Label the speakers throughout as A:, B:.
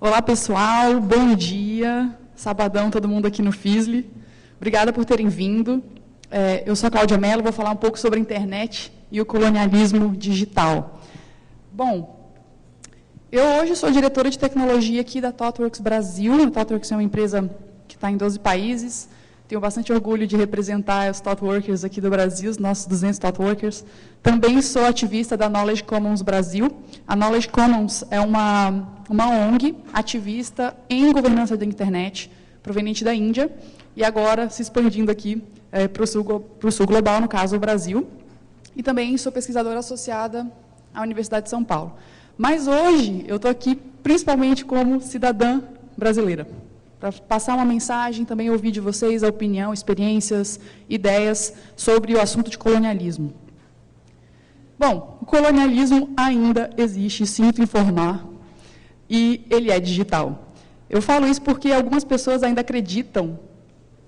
A: Olá, pessoal, bom dia. Sabadão, todo mundo aqui no FISLE. Obrigada por terem vindo. Eu sou a Cláudia Mello, vou falar um pouco sobre a internet e o colonialismo digital. Bom, eu hoje sou diretora de tecnologia aqui da ThoughtWorks Brasil. A ThoughtWorks é uma empresa que está em 12 países. Tenho bastante orgulho de representar os ThoughtWorkers aqui do Brasil, os nossos 200 ThoughtWorkers. Também sou ativista da Knowledge Commons Brasil. A Knowledge Commons é uma ONG ativista em governança da internet, proveniente da Índia, e agora se expandindo aqui para o sul global, no caso o Brasil. E também sou pesquisadora associada à Universidade de São Paulo. Mas hoje eu estou aqui principalmente como cidadã brasileira, para passar uma mensagem, também ouvir de vocês a opinião, experiências, ideias sobre o assunto de colonialismo. Bom, o colonialismo ainda existe, sinto informar, e ele é digital. Eu falo isso porque algumas pessoas ainda acreditam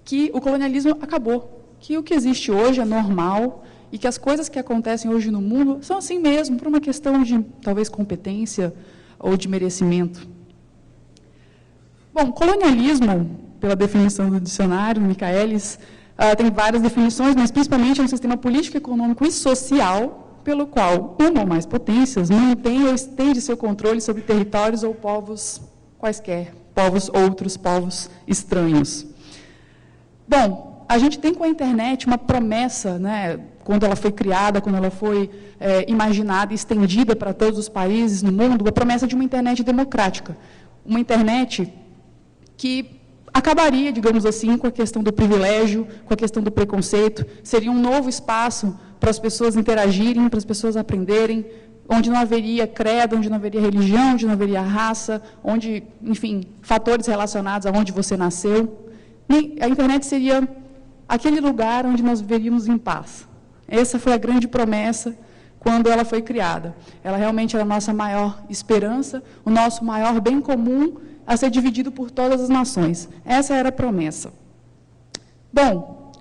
A: que o colonialismo acabou, que o que existe hoje é normal e que as coisas que acontecem hoje no mundo são assim mesmo, por uma questão de, talvez, competência ou de merecimento. Bom, colonialismo, pela definição do dicionário, Michaelis, tem várias definições, mas principalmente é um sistema político, econômico e social, pelo qual uma ou mais potências mantém ou estende seu controle sobre territórios ou povos quaisquer, outros povos estranhos. Bom, a gente tem com a internet uma promessa, né, quando ela foi criada, quando ela foi imaginada e estendida para todos os países no mundo, a promessa de uma internet democrática. Uma internet que acabaria, digamos assim, com a questão do privilégio, com a questão do preconceito, seria um novo espaço para as pessoas interagirem, para as pessoas aprenderem, onde não haveria credo, onde não haveria religião, onde não haveria raça, onde, enfim, fatores relacionados a onde você nasceu. E a internet seria aquele lugar onde nós viveríamos em paz. Essa foi a grande promessa quando ela foi criada. Ela realmente era a nossa maior esperança, o nosso maior bem comum, a ser dividido por todas as nações. Essa era a promessa. Bom,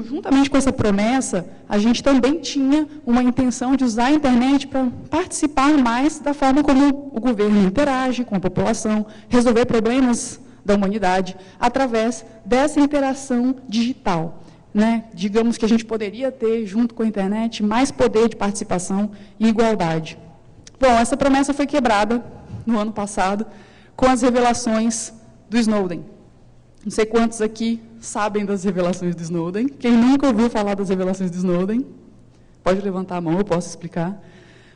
A: juntamente com essa promessa, a gente também tinha uma intenção de usar a internet para participar mais da forma como o governo interage com a população, resolver problemas da humanidade, através dessa interação digital. Né? Digamos que a gente poderia ter, junto com a internet, mais poder de participação e igualdade. Bom, essa promessa foi quebrada no ano passado, com as revelações do Snowden. Não sei quantos aqui sabem das revelações do Snowden. Quem nunca ouviu falar das revelações do Snowden? Pode levantar a mão, eu posso explicar.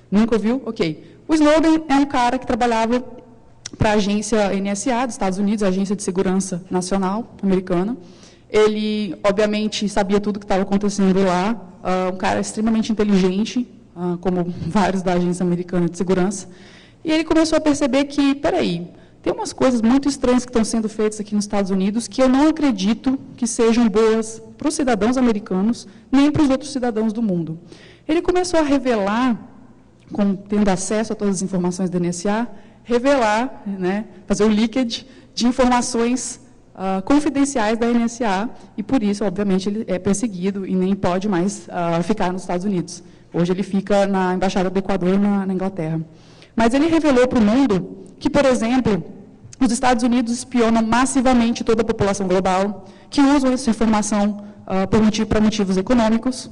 A: Nunca ouviu? Ok. O Snowden é um cara que trabalhava para a agência NSA dos Estados Unidos, a Agência de Segurança Nacional americana. Ele, obviamente, sabia tudo o que estava acontecendo lá, um cara extremamente inteligente, como vários da Agência Americana de Segurança. E ele começou a perceber que, peraí, tem umas coisas muito estranhas que estão sendo feitas aqui nos Estados Unidos que eu não acredito que sejam boas para os cidadãos americanos, nem para os outros cidadãos do mundo. Ele começou a revelar, tendo acesso a todas as informações da NSA, revelar, né, fazer o leakage de informações confidenciais da NSA, e por isso, obviamente, ele é perseguido e nem pode mais ficar nos Estados Unidos. Hoje ele fica na Embaixada do Equador, na Inglaterra. Mas ele revelou para o mundo que, por exemplo, os Estados Unidos espionam massivamente toda a população global, que usam essa informação para motivos econômicos.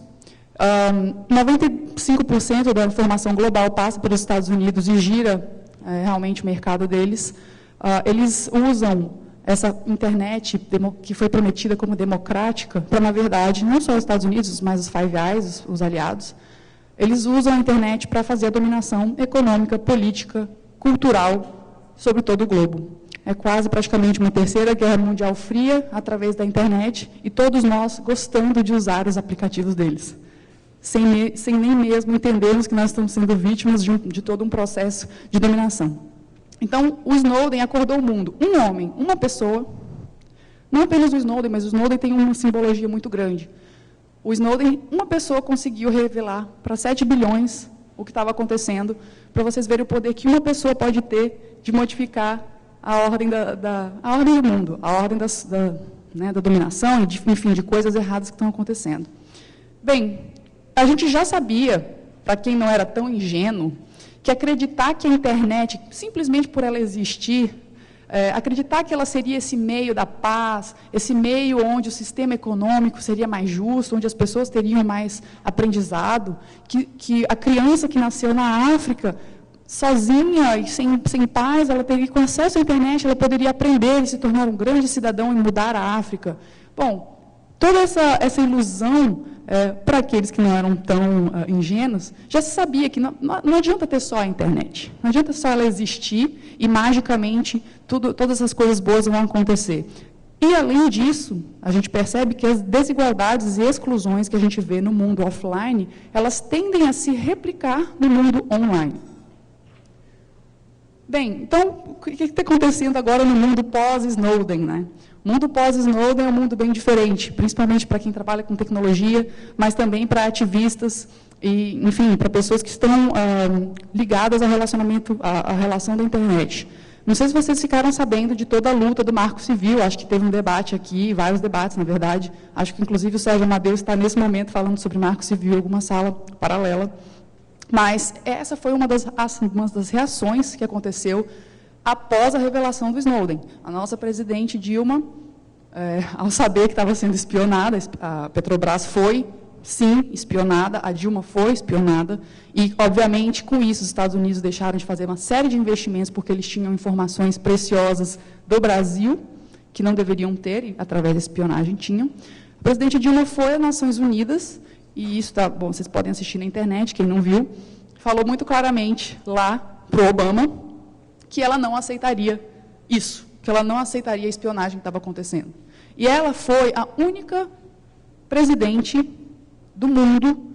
A: 95% da informação global passa pelos Estados Unidos e gira realmente o mercado deles. Eles usam essa internet que foi prometida como democrática para, na verdade, não só os Estados Unidos, mas os Five Eyes, os aliados, eles usam a internet para fazer a dominação econômica, política, cultural sobre todo o globo. É quase praticamente uma terceira guerra mundial fria através da internet e todos nós gostando de usar os aplicativos deles, sem nem mesmo entendermos que nós estamos sendo vítimas de todo um processo de dominação. Então, o Snowden acordou o mundo. Um homem, uma pessoa, não apenas o Snowden, mas o Snowden tem uma simbologia muito grande. O Snowden, uma pessoa conseguiu revelar para 7 bilhões o que estava acontecendo, para vocês verem o poder que uma pessoa pode ter de modificar a ordem, a ordem do mundo, a ordem da dominação, enfim, de coisas erradas que estão acontecendo. Bem, a gente já sabia, para quem não era tão ingênuo, que acreditar que a internet, simplesmente por ela existir, acreditar que ela seria esse meio da paz, esse meio onde o sistema econômico seria mais justo, onde as pessoas teriam mais aprendizado, que a criança que nasceu na África, sozinha e sem pais, ela teria, com acesso à internet, ela poderia aprender e se tornar um grande cidadão e mudar a África. Bom, toda essa ilusão, para aqueles que não eram tão ingênuos, já se sabia que não adianta ter só a internet, não adianta só ela existir e, magicamente, todas essas coisas boas vão acontecer. E, além disso, a gente percebe que as desigualdades e exclusões que a gente vê no mundo offline, elas tendem a se replicar no mundo online. Bem, então, o que está acontecendo agora no mundo pós-Snowden, né? O mundo pós-Snowden é um mundo bem diferente, principalmente para quem trabalha com tecnologia, mas também para ativistas e, enfim, para pessoas que estão ligadas ao à relação da internet. Não sei se vocês ficaram sabendo de toda a luta do Marco Civil, acho que teve um debate aqui, vários debates, na verdade. Acho que, inclusive, o Sérgio Amadeu está, nesse momento, falando sobre Marco Civil em alguma sala paralela. Mas essa foi uma das reações que aconteceu após a revelação do Snowden. A nossa presidente Dilma, ao saber que estava sendo espionada, a Petrobras foi, sim, espionada, a Dilma foi espionada, e, obviamente, com isso, os Estados Unidos deixaram de fazer uma série de investimentos, porque eles tinham informações preciosas do Brasil, que não deveriam ter, e, através da espionagem, tinham. A presidente Dilma foi às Nações Unidas, e isso está, bom, vocês podem assistir na internet, quem não viu, falou muito claramente lá para o Obama, que ela não aceitaria isso, que ela não aceitaria a espionagem que estava acontecendo. E ela foi a única presidente do mundo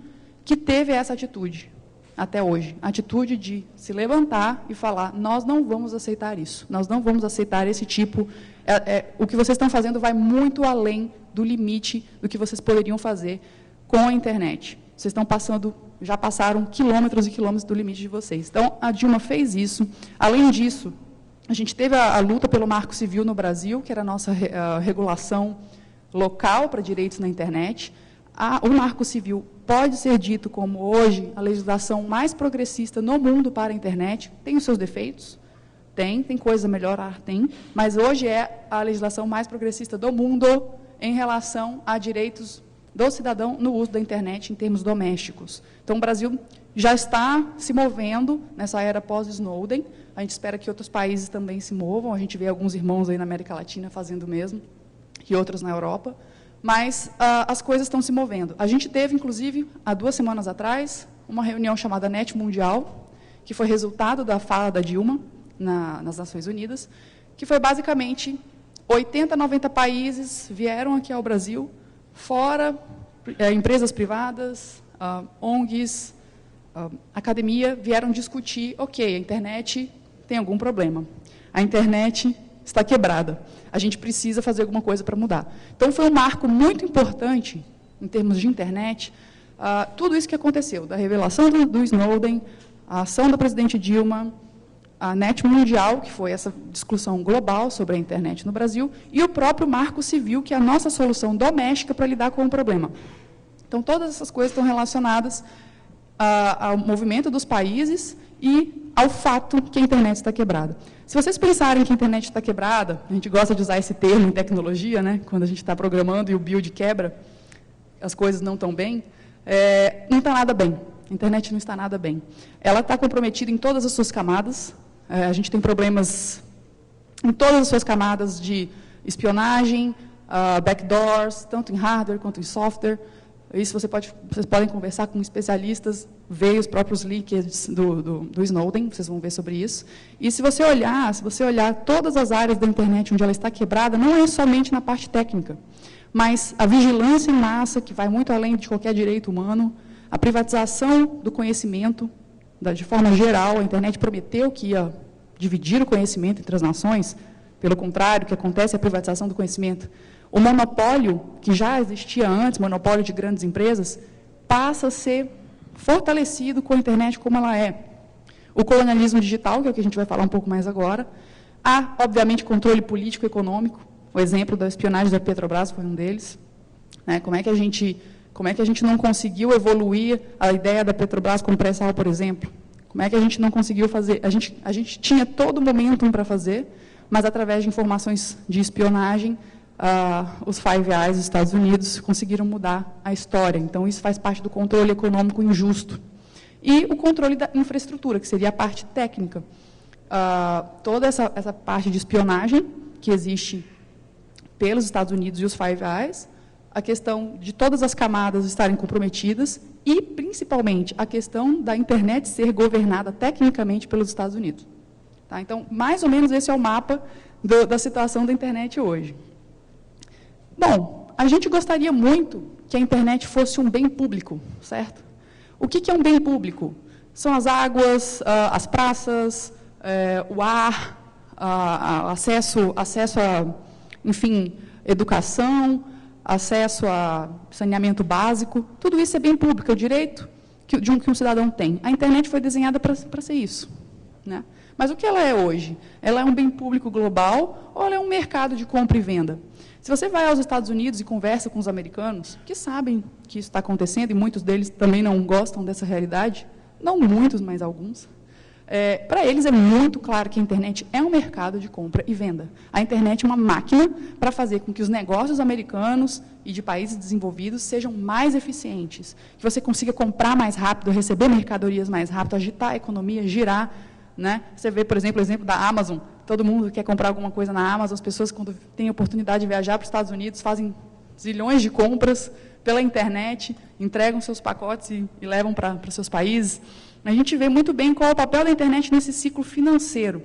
A: que teve essa atitude, até hoje. A atitude de se levantar e falar, nós não vamos aceitar isso, nós não vamos aceitar esse tipo, o que vocês estão fazendo vai muito além do limite do que vocês poderiam fazer com a internet. Vocês estão já passaram quilômetros e quilômetros do limite de vocês. Então, a Dilma fez isso. Além disso, a gente teve a luta pelo Marco Civil no Brasil, que era a nossa regulação local para direitos na internet. O Marco Civil pode ser dito como, hoje, a legislação mais progressista no mundo para a internet. Tem os seus defeitos? Tem coisa a melhorar? Tem. Mas hoje é a legislação mais progressista do mundo em relação a direitos do cidadão no uso da internet em termos domésticos. Então, o Brasil já está se movendo nessa era pós-Snowden. A gente espera que outros países também se movam. A gente vê alguns irmãos aí na América Latina fazendo o mesmo, e outros na Europa. Mas as coisas estão se movendo. A gente teve, inclusive, há 2 semanas atrás, uma reunião chamada NET Mundial, que foi resultado da fala da Dilma nas Nações Unidas, que foi basicamente 80, 90 países vieram aqui ao Brasil, fora empresas privadas, ONGs, academia, vieram discutir, ok, a internet tem algum problema, a internet está quebrada, a gente precisa fazer alguma coisa para mudar. Então, foi um marco muito importante, em termos de internet, tudo isso que aconteceu, da revelação do Snowden, a ação da presidente Dilma, a NET Mundial, que foi essa discussão global sobre a internet no Brasil, e o próprio Marco Civil, que é a nossa solução doméstica para lidar com o problema. Então, todas essas coisas estão relacionadas ao movimento dos países e ao fato que a internet está quebrada. Se vocês pensarem que a internet está quebrada, a gente gosta de usar esse termo em tecnologia, né, quando a gente está programando e o build quebra, as coisas não estão bem, não está nada bem. A internet não está nada bem. Ela está comprometida em todas as suas camadas. A gente tem problemas em todas as suas camadas de espionagem, backdoors, tanto em hardware quanto em software. Isso vocês podem conversar com especialistas, ver os próprios leaks do Snowden, vocês vão ver sobre isso. E se você olhar todas as áreas da internet onde ela está quebrada, não é somente na parte técnica, mas a vigilância em massa, que vai muito além de qualquer direito humano, a privatização do conhecimento, de forma geral, a internet prometeu que ia dividir o conhecimento entre as nações, pelo contrário, o que acontece é a privatização do conhecimento. O monopólio, que já existia antes, monopólio de grandes empresas, passa a ser fortalecido com a internet como ela é. O colonialismo digital, que é o que a gente vai falar um pouco mais agora. Há, obviamente, controle político e econômico. O exemplo da espionagem da Petrobras foi um deles. Como é que a gente não conseguiu evoluir a ideia da Petrobras como pré-sal, por exemplo? Como é que a gente não conseguiu fazer? A gente tinha todo o momentum para fazer, mas através de informações de espionagem, os Five Eyes dos Estados Unidos conseguiram mudar a história. Então, isso faz parte do controle econômico injusto. E o controle da infraestrutura, que seria a parte técnica. Toda essa parte de espionagem que existe pelos Estados Unidos e os Five Eyes, a questão de todas as camadas estarem comprometidas e, principalmente, a questão da internet ser governada tecnicamente pelos Estados Unidos. Tá? Então, mais ou menos esse é o mapa da situação da internet hoje. Bom, a gente gostaria muito que a internet fosse um bem público, certo? O que é um bem público? São as águas, as praças, o ar, acesso a, enfim, educação, acesso a saneamento básico, tudo isso é bem público, é o direito que um cidadão tem. A internet foi desenhada para ser isso, né? Mas o que ela é hoje? Ela é um bem público global ou ela é um mercado de compra e venda? Se você vai aos Estados Unidos e conversa com os americanos, que sabem que isso está acontecendo, e muitos deles também não gostam dessa realidade, não muitos, mas alguns, para eles é muito claro que a internet é um mercado de compra e venda. A internet é uma máquina para fazer com que os negócios americanos e de países desenvolvidos sejam mais eficientes, que você consiga comprar mais rápido, receber mercadorias mais rápido, agitar a economia, girar, né? Você vê, por exemplo, o exemplo da Amazon. Todo mundo quer comprar alguma coisa na Amazon, as pessoas, quando têm a oportunidade de viajar para os Estados Unidos, fazem zilhões de compras pela internet, entregam seus pacotes e levam para seus países. A gente vê muito bem qual é o papel da internet nesse ciclo financeiro.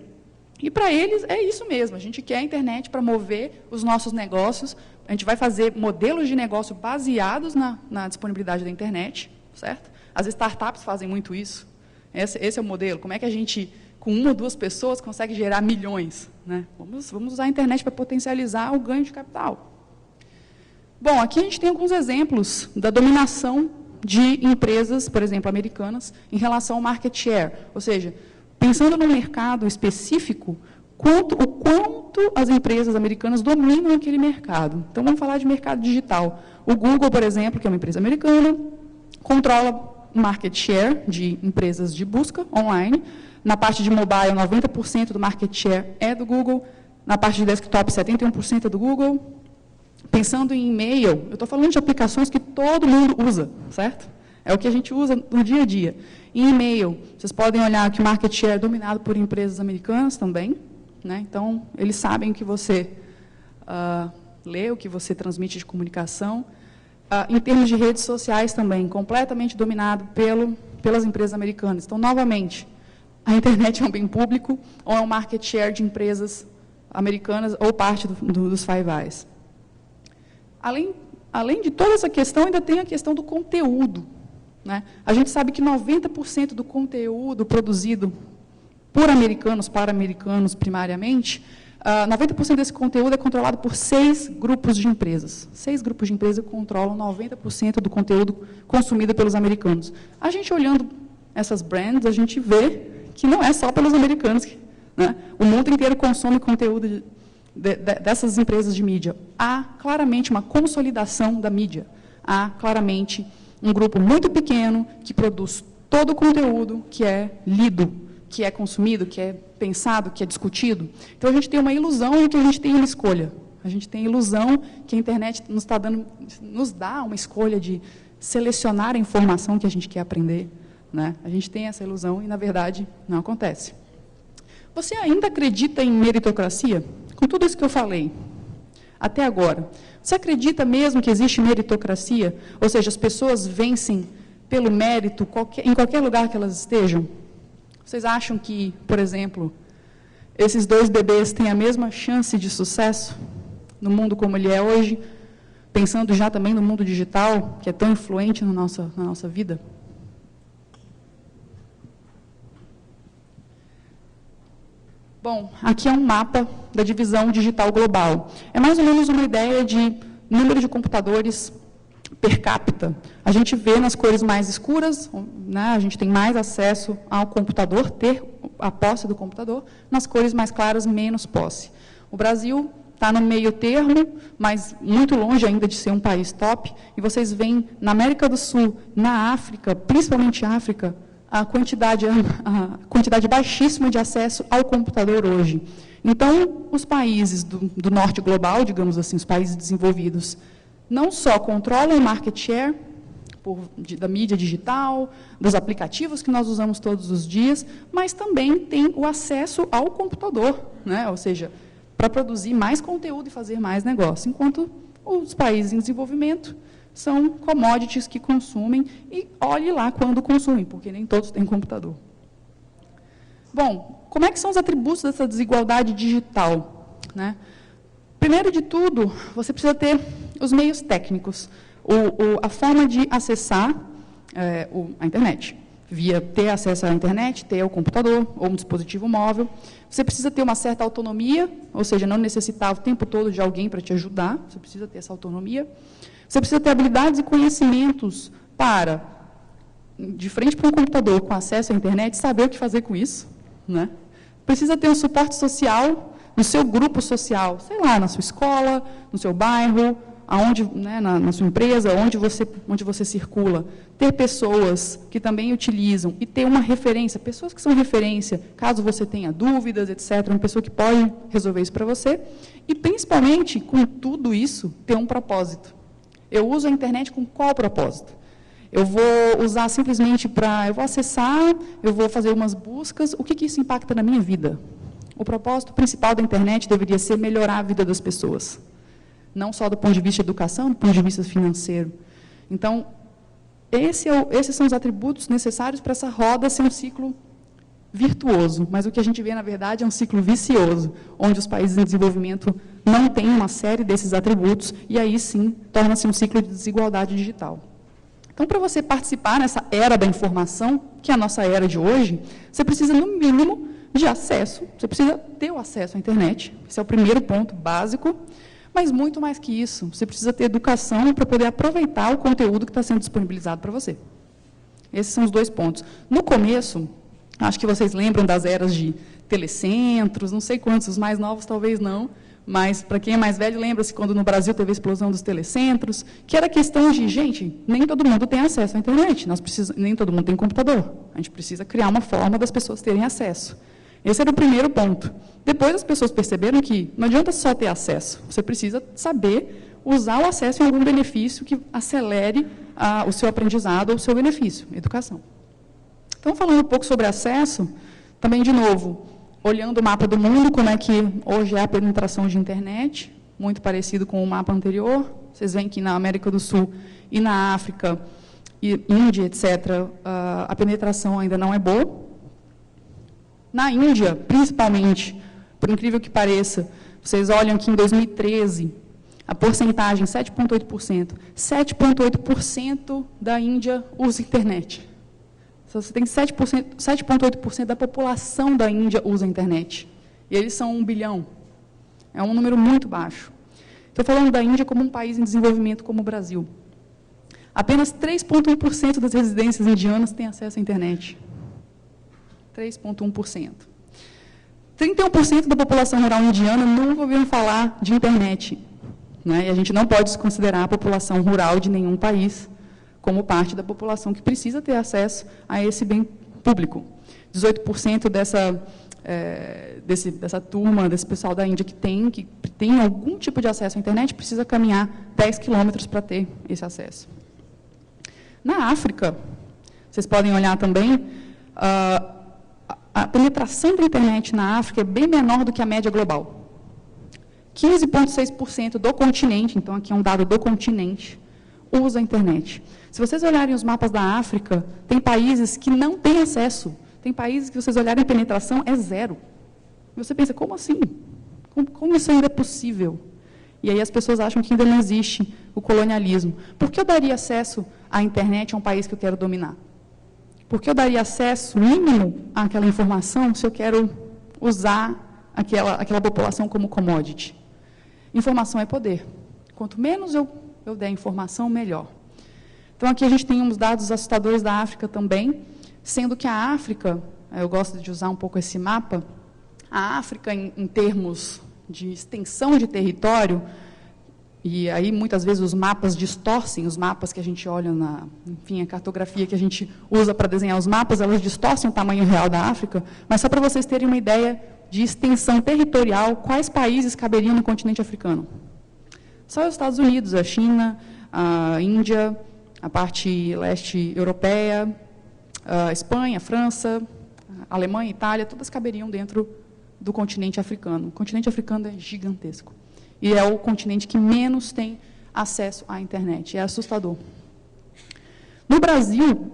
A: E, para eles, é isso mesmo. A gente quer a internet para mover os nossos negócios. A gente vai fazer modelos de negócio baseados na disponibilidade da internet, certo? As startups fazem muito isso. Esse é o modelo. Como é que a gente, com uma ou duas pessoas, consegue gerar milhões, né? Vamos usar a internet para potencializar o ganho de capital. Bom, aqui a gente tem alguns exemplos da dominação de empresas, por exemplo, americanas, em relação ao market share. Ou seja, pensando no mercado específico, o quanto as empresas americanas dominam aquele mercado. Então, vamos falar de mercado digital. O Google, por exemplo, que é uma empresa americana, controla market share de empresas de busca online. Na parte de mobile, 90% do market share é do Google. Na parte de desktop, 71% é do Google. Pensando em e-mail, eu estou falando de aplicações que todo mundo usa, certo? É o que a gente usa no dia a dia. Em e-mail, vocês podem olhar que o market share é dominado por empresas americanas também, né? Então, eles sabem o que você lê, o que você transmite de comunicação. Em termos de redes sociais também, completamente dominado pelas empresas americanas. Então, novamente, a internet é um bem público ou é um market share de empresas americanas ou parte dos Five Eyes. Além de toda essa questão, ainda tem a questão do conteúdo, né? A gente sabe que 90% do conteúdo produzido por americanos, para americanos primariamente, 90% desse conteúdo é controlado por 6 grupos de empresas. 6 grupos de empresas controlam 90% do conteúdo consumido pelos americanos. A gente, olhando essas brands, a gente vê que não é só pelos americanos, né? O mundo inteiro consome conteúdo dessas empresas de mídia. Há claramente uma consolidação da mídia. Há claramente um grupo muito pequeno que produz todo o conteúdo que é lido, que é consumido, que é pensado, que é discutido. Então, a gente tem uma ilusão de que a gente tem uma escolha. A gente tem a ilusão que a internet nos dá uma escolha de selecionar a informação que a gente quer aprender, né? A gente tem essa ilusão e, na verdade, não acontece. Você ainda acredita em meritocracia? Com tudo isso que eu falei, até agora, você acredita mesmo que existe meritocracia? Ou seja, as pessoas vencem pelo mérito em qualquer lugar que elas estejam? Vocês acham que, por exemplo, esses 2 bebês têm a mesma chance de sucesso no mundo como ele é hoje, pensando já também no mundo digital, que é tão influente na nossa vida? Bom, aqui é um mapa da divisão digital global. É mais ou menos uma ideia de número de computadores per capita. A gente vê nas cores mais escuras, né, a gente tem mais acesso ao computador, ter a posse do computador. Nas cores mais claras, menos posse. O Brasil está no meio termo, mas muito longe ainda de ser um país top. E vocês veem, na América do Sul, na África, principalmente África, a quantidade baixíssima de acesso ao computador hoje. Então, os países do norte global, digamos assim, os países desenvolvidos, não só controlam o market share da mídia digital, dos aplicativos que nós usamos todos os dias, mas também tem o acesso ao computador, né? Ou seja, para produzir mais conteúdo e fazer mais negócio, enquanto os países em desenvolvimento são commodities que consumem e olhe lá quando consumem, porque nem todos têm computador. Bom, como é que são os atributos dessa desigualdade digital, né? Primeiro de tudo, você precisa ter os meios técnicos, a forma de acessar a internet, via ter acesso à internet, ter o computador ou um dispositivo móvel. Você precisa ter uma certa autonomia, ou seja, não necessitar o tempo todo de alguém para te ajudar, você precisa ter essa autonomia. Você precisa ter habilidades e conhecimentos para, de frente para um computador com acesso à internet, saber o que fazer com isso, né? Precisa ter um suporte social no seu grupo social, sei lá, na sua escola, no seu bairro, aonde, né, na sua empresa, onde você circula. Ter pessoas que também utilizam e ter uma referência, pessoas que são referência, caso você tenha dúvidas, etc., uma pessoa que pode resolver isso para você. E, principalmente, com tudo isso, ter um propósito. Eu uso a internet com qual propósito? Eu vou usar simplesmente eu vou acessar, eu vou fazer umas buscas, o que isso impacta na minha vida? O propósito principal da internet deveria ser melhorar a vida das pessoas. Não só do ponto de vista de educação, do ponto de vista financeiro. Então, esses são os atributos necessários para essa roda ser um ciclo virtuoso. Mas o que a gente vê, na verdade, é um ciclo vicioso, onde os países em desenvolvimento não têm uma série desses atributos, e aí sim, torna-se um ciclo de desigualdade digital. Então, para você participar nessa era da informação, que é a nossa era de hoje, você precisa, no mínimo, de acesso, você precisa ter o acesso à internet, esse é o primeiro ponto básico, mas muito mais que isso, você precisa ter educação para poder aproveitar o conteúdo que está sendo disponibilizado para você. Esses são os dois pontos. No começo, acho que vocês lembram das eras de telecentros, não sei quantos, os mais novos talvez não, mas para quem é mais velho, lembra-se quando no Brasil teve a explosão dos telecentros, que era questão de, gente, nem todo mundo tem acesso à internet, nem todo mundo tem computador, a gente precisa criar uma forma das pessoas terem acesso. Esse era o primeiro ponto. Depois as pessoas perceberam que não adianta só ter acesso, você precisa saber usar o acesso em algum benefício que acelere o seu aprendizado ou o seu benefício, educação. Então, falando um pouco sobre acesso, também, de novo, olhando o mapa do mundo, como é que hoje é a penetração de internet, muito parecido com o mapa anterior. Vocês veem que na América do Sul e na África, e Índia, etc., a penetração ainda não é boa. Na Índia, principalmente, por incrível que pareça, vocês olham que em 2013, a porcentagem, 7,8%. 7,8% da Índia usa internet. Então, você tem 7,8% da população da Índia usa a internet. E eles são 1 bilhão. É um número muito baixo. Estou falando da Índia como um país em desenvolvimento como o Brasil. Apenas 3,1% das residências indianas têm acesso à internet. 3,1%. 31% da população rural indiana nunca ouviram falar de internet. Né? E a gente não pode desconsiderar a população rural de nenhum país como parte da população que precisa ter acesso a esse bem público. 18% dessa turma, desse pessoal da Índia que tem algum tipo de acesso à internet, precisa caminhar 10 quilômetros para ter esse acesso. Na África, vocês podem olhar também, a penetração da internet na África é bem menor do que a média global. 15,6% do continente, então aqui é um dado do continente, usa a internet. Se vocês olharem os mapas da África, tem países que não têm acesso. Tem países que, vocês olharem a penetração, é zero. E você pensa, como assim? Como isso ainda é possível? E aí as pessoas acham que ainda não existe o colonialismo. Por que eu daria acesso à internet a um país que eu quero dominar? Por que eu daria acesso mínimo àquela informação se eu quero usar aquela população como commodity? Informação é poder. Quanto menos eu der informação, melhor. Então, aqui a gente tem uns dados assustadores da África também, sendo que a África, eu gosto de usar um pouco esse mapa, a África, em termos de extensão de território, E aí, muitas vezes, os mapas distorcem, os mapas que a gente olha enfim, a cartografia que a gente usa para desenhar os mapas, elas distorcem o tamanho real da África, mas só para vocês terem uma ideia de extensão territorial, quais países caberiam no continente africano? Só os Estados Unidos, a China, a Índia, a parte leste europeia, a Espanha, a França, a Alemanha, a Itália, todas caberiam dentro do continente africano. O continente africano é gigantesco. E é o continente que menos tem acesso à internet. É assustador. No Brasil,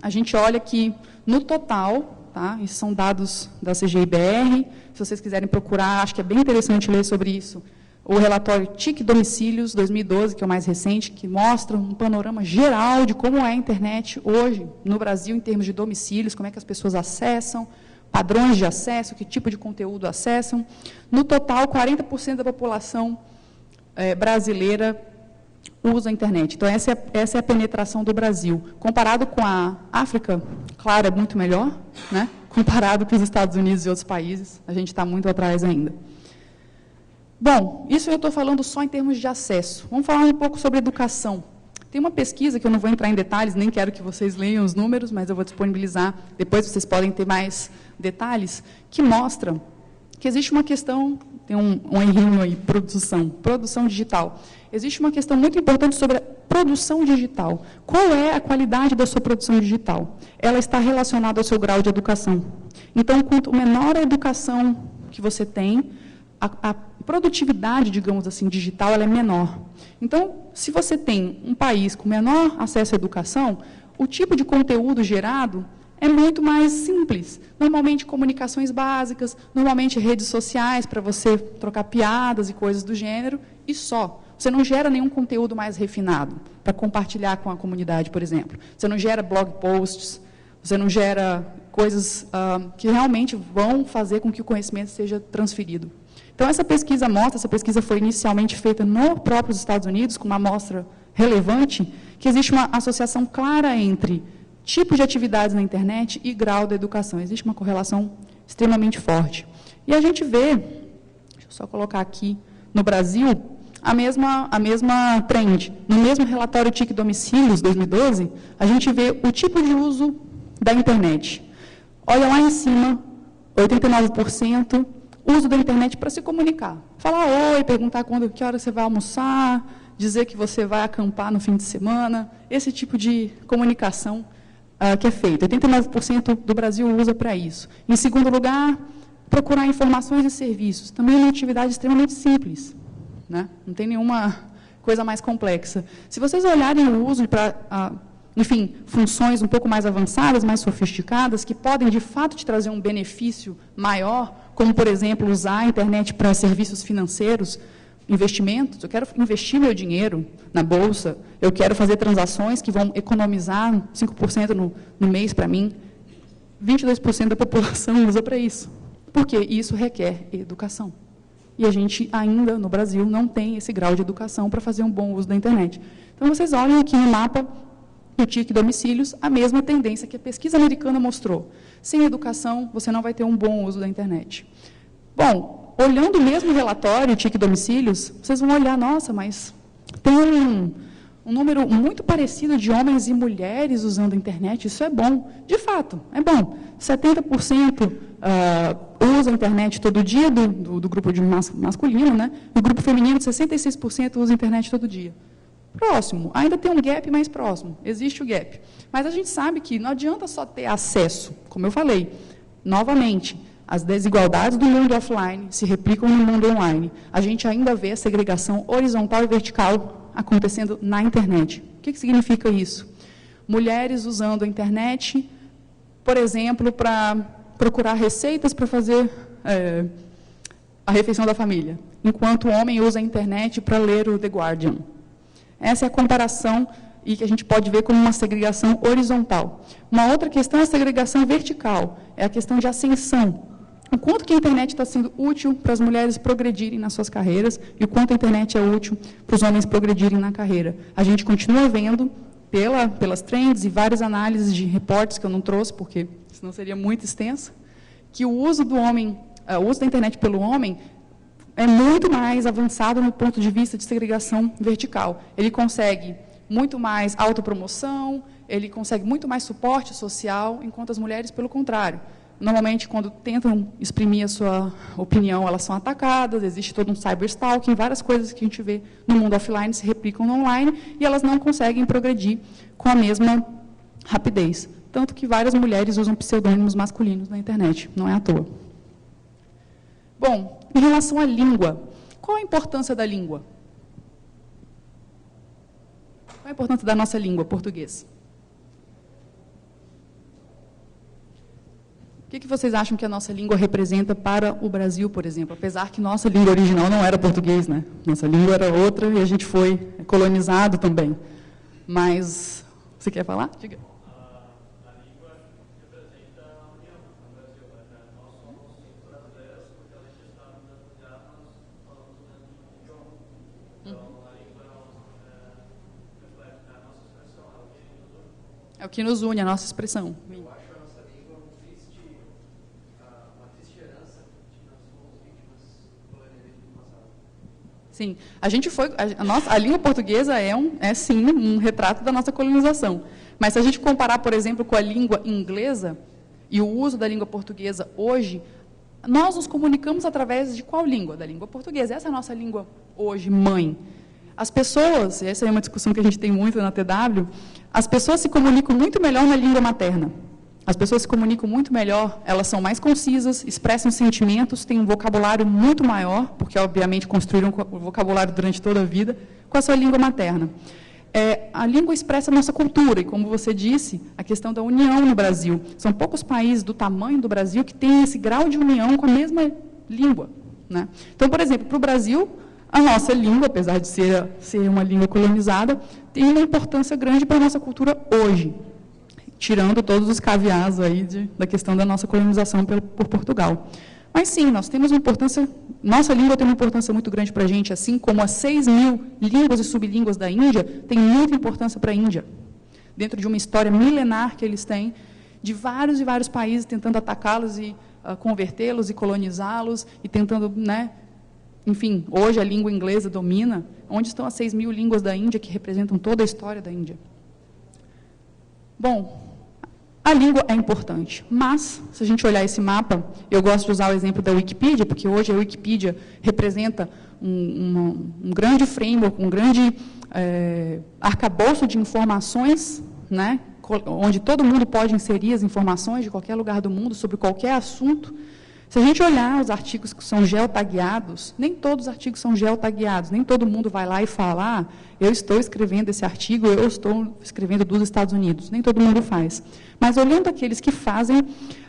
A: a gente olha que, no total, tá, esses são dados da CGIBR, se vocês quiserem procurar, acho que é bem interessante ler sobre isso, o relatório TIC Domicílios 2012, que é o mais recente, que mostra um panorama geral de como é a internet hoje no Brasil, em termos de domicílios, como é que as pessoas acessam, padrões de acesso, que tipo de conteúdo acessam. No total, 40% da população brasileira usa a internet. Então, essa é a penetração do Brasil. Comparado com a África, claro, é muito melhor, né? Comparado com os Estados Unidos e outros países, a gente está muito atrás ainda. Bom, isso eu estou falando só em termos de acesso. Vamos falar um pouco sobre educação. Tem uma pesquisa, que eu não vou entrar em detalhes, nem quero que vocês leiam os números, mas eu vou disponibilizar, depois vocês podem ter mais detalhes, que mostra que existe uma questão, tem um errinho aí, produção digital. Existe uma questão muito importante sobre a produção digital. Qual é a qualidade da sua produção digital? Ela está relacionada ao seu grau de educação. Então, quanto menor a educação que você tem, a produtividade, digamos assim, digital, ela é menor. Então, se você tem um país com menor acesso à educação, o tipo de conteúdo gerado é muito mais simples. Normalmente, comunicações básicas, normalmente redes sociais para você trocar piadas e coisas do gênero, e só. Você não gera nenhum conteúdo mais refinado para compartilhar com a comunidade, por exemplo. Você não gera blog posts, você não gera coisas que realmente vão fazer com que o conhecimento seja transferido. Então, essa pesquisa foi inicialmente feita nos próprios Estados Unidos, com uma amostra relevante, que existe uma associação clara entre tipo de atividades na internet e grau da educação. Existe uma correlação extremamente forte. E a gente vê, deixa eu só colocar aqui, no Brasil, a mesma trend. No mesmo relatório TIC Domicílios, 2012, a gente vê o tipo de uso da internet. Olha lá em cima, 89%, uso da internet para se comunicar. Falar oi, perguntar que hora você vai almoçar, dizer que você vai acampar no fim de semana, esse tipo de comunicação que é feita. 89% do Brasil usa para isso. Em segundo lugar, procurar informações e serviços. Também é uma atividade extremamente simples, né? Não tem nenhuma coisa mais complexa. Se vocês olharem o uso para, enfim, funções um pouco mais avançadas, mais sofisticadas, que podem, de fato, te trazer um benefício maior, como, por exemplo, usar a internet para serviços financeiros, investimentos, eu quero investir meu dinheiro na bolsa, eu quero fazer transações que vão economizar 5% no mês para mim, 22% da população usa para isso. Por quê? Isso requer educação. E a gente ainda, no Brasil, não tem esse grau de educação para fazer um bom uso da internet. Então, vocês olhem aqui no mapa do TIC Domicílios, a mesma tendência que a pesquisa americana mostrou. Sem educação, você não vai ter um bom uso da internet. Bom, olhando o mesmo relatório, TIC Domicílios, vocês vão olhar, nossa, mas tem um número muito parecido de homens e mulheres usando a internet, isso é bom. De fato, é bom. 70% usa a internet todo dia, do grupo de masculino, né? E o grupo feminino, 66% usa a internet todo dia. Próximo, ainda tem um gap mais próximo, existe o gap. Mas a gente sabe que não adianta só ter acesso, como eu falei, novamente, as desigualdades do mundo offline se replicam no mundo online. A gente ainda vê a segregação horizontal e vertical acontecendo na internet. O que significa isso? Mulheres usando a internet, por exemplo, para procurar receitas para fazer a refeição da família, enquanto o homem usa a internet para ler o The Guardian. Essa é a comparação e que a gente pode ver como uma segregação horizontal. Uma outra questão é a segregação vertical, é a questão de ascensão. O quanto que a internet está sendo útil para as mulheres progredirem nas suas carreiras e o quanto a internet é útil para os homens progredirem na carreira. A gente continua vendo, pelas trends e várias análises de reportes que eu não trouxe, porque senão seria muito extenso, que o uso da internet pelo homem é muito mais avançado no ponto de vista de segregação vertical. Ele consegue muito mais autopromoção, ele consegue muito mais suporte social, enquanto as mulheres, pelo contrário. Normalmente, quando tentam exprimir a sua opinião, elas são atacadas, existe todo um cyberstalking, várias coisas que a gente vê no mundo offline se replicam no online, e elas não conseguem progredir com a mesma rapidez. Tanto que várias mulheres usam pseudônimos masculinos na internet, não é à toa. Bom, em relação à língua, qual a importância da língua? Qual a importância da nossa língua, português? O que vocês acham que a nossa língua representa para o Brasil, por exemplo? Apesar que nossa língua original não era português, né? Nossa língua era outra e a gente foi colonizado também. Mas, você quer falar? Diga.
B: A língua representa a união no Brasil. Nós somos brasileiros porque a gente está no mesmo lugar, nós falamos o mesmo idioma. Então, a língua reflete a nossa expressão, é o que nos une.
A: É o que nos une, a nossa expressão.
B: Eu acho a nossa língua uma triste herança de que nós fomos vítimas do colonialismo do passado.
A: Sim, a gente foi, a língua portuguesa é sim um retrato da nossa colonização. Mas se a gente comparar, por exemplo, com a língua inglesa e o uso da língua portuguesa hoje, nós nos comunicamos através de qual língua? Da língua portuguesa. Essa é a nossa língua hoje, mãe. As pessoas, e essa é uma discussão que a gente tem muito na TW, as pessoas se comunicam muito melhor na língua materna. As pessoas se comunicam muito melhor, elas são mais concisas, expressam sentimentos, têm um vocabulário muito maior, porque, obviamente, construíram o vocabulário durante toda a vida, com a sua língua materna. A língua expressa a nossa cultura, e, como você disse, a questão da união no Brasil. São poucos países do tamanho do Brasil que têm esse grau de união com a mesma língua, né? Então, por exemplo, para o Brasil, a nossa língua, apesar de ser uma língua colonizada, tem uma importância grande para a nossa cultura hoje, tirando todos os caveados aí da questão da nossa colonização por Portugal. Mas sim, nós temos uma importância, nossa língua tem uma importância muito grande para a gente, assim como as 6.000 línguas e sublínguas da Índia têm muita importância para a Índia, dentro de uma história milenar que eles têm, de vários e vários países tentando atacá-los e convertê-los e colonizá-los, e tentando, né, enfim, hoje a língua inglesa domina. Onde estão as 6.000 línguas da Índia que representam toda a história da Índia? Bom, a língua é importante, mas, se a gente olhar esse mapa, eu gosto de usar o exemplo da Wikipedia, porque hoje a Wikipedia representa um grande framework, um grande arcabouço de informações, né, onde todo mundo pode inserir as informações de qualquer lugar do mundo, sobre qualquer assunto. Se a gente olhar os artigos que são geotagueados, nem todos os artigos são geotagueados, nem todo mundo vai lá e fala, eu estou escrevendo esse artigo, eu estou escrevendo dos Estados Unidos, nem todo mundo faz. Mas olhando aqueles que fazem,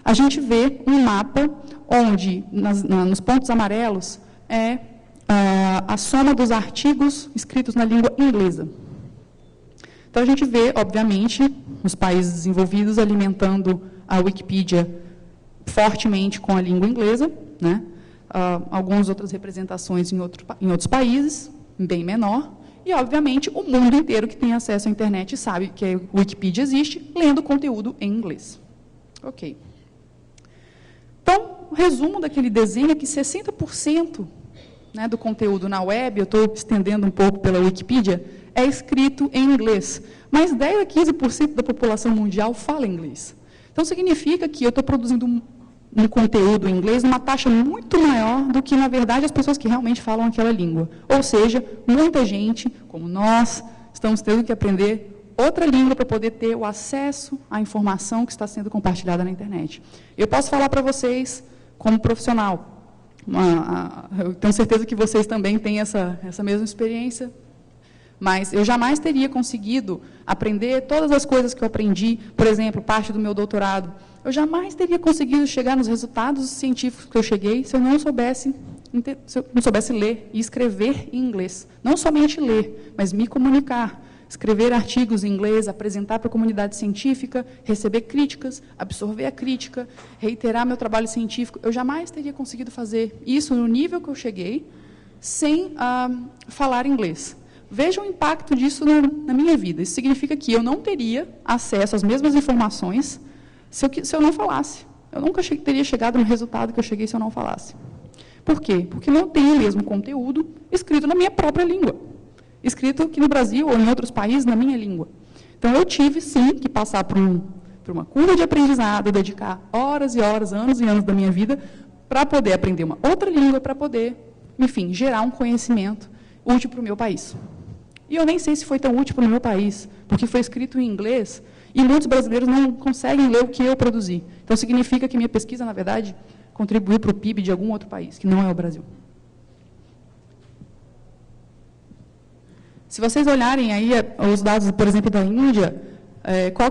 A: a gente vê um mapa onde, nos pontos amarelos, é a soma dos artigos escritos na língua inglesa. Então, a gente vê, obviamente, os países desenvolvidos alimentando a Wikipedia fortemente com a língua inglesa, né? Algumas outras representações em outros países, bem menor, e, obviamente, o mundo inteiro que tem acesso à internet e sabe que a Wikipedia existe, lendo conteúdo em inglês. Ok. Então, o resumo daquele desenho é que 60%, né, do conteúdo na web, eu estou estendendo um pouco pela Wikipedia, é escrito em inglês, mas 10 a 15% da população mundial fala inglês. Então, significa que eu estou produzindo um conteúdo em inglês numa taxa muito maior do que, na verdade, as pessoas que realmente falam aquela língua. Ou seja, muita gente, como nós, estamos tendo que aprender outra língua para poder ter o acesso à informação que está sendo compartilhada na internet. Eu posso falar para vocês, como profissional, eu tenho certeza que vocês também têm essa mesma experiência, mas eu jamais teria conseguido aprender todas as coisas que eu aprendi, por exemplo, parte do meu doutorado. Eu jamais teria conseguido chegar nos resultados científicos que eu cheguei se eu não soubesse ler e escrever em inglês. Não somente ler, mas me comunicar, escrever artigos em inglês, apresentar para a comunidade científica, receber críticas, absorver a crítica, reiterar meu trabalho científico. Eu jamais teria conseguido fazer isso no nível que eu cheguei sem falar inglês. Veja o impacto disso na minha vida. Isso significa que eu não teria acesso às mesmas informações se eu não falasse. Eu nunca teria chegado no resultado que eu cheguei se eu não falasse. Por quê? Porque não tem o mesmo conteúdo escrito na minha própria língua, escrito aqui no Brasil ou em outros países na minha língua. Então, eu tive, sim, que passar por uma curva de aprendizado, dedicar horas e horas, anos e anos da minha vida para poder aprender uma outra língua, para poder, enfim, gerar um conhecimento útil para o meu país. E eu nem sei se foi tão útil para o meu país, porque foi escrito em inglês e muitos brasileiros não conseguem ler o que eu produzi. Então, significa que minha pesquisa, na verdade, contribuiu para o PIB de algum outro país, que não é o Brasil. Se vocês olharem aí os dados, por exemplo, da Índia, qual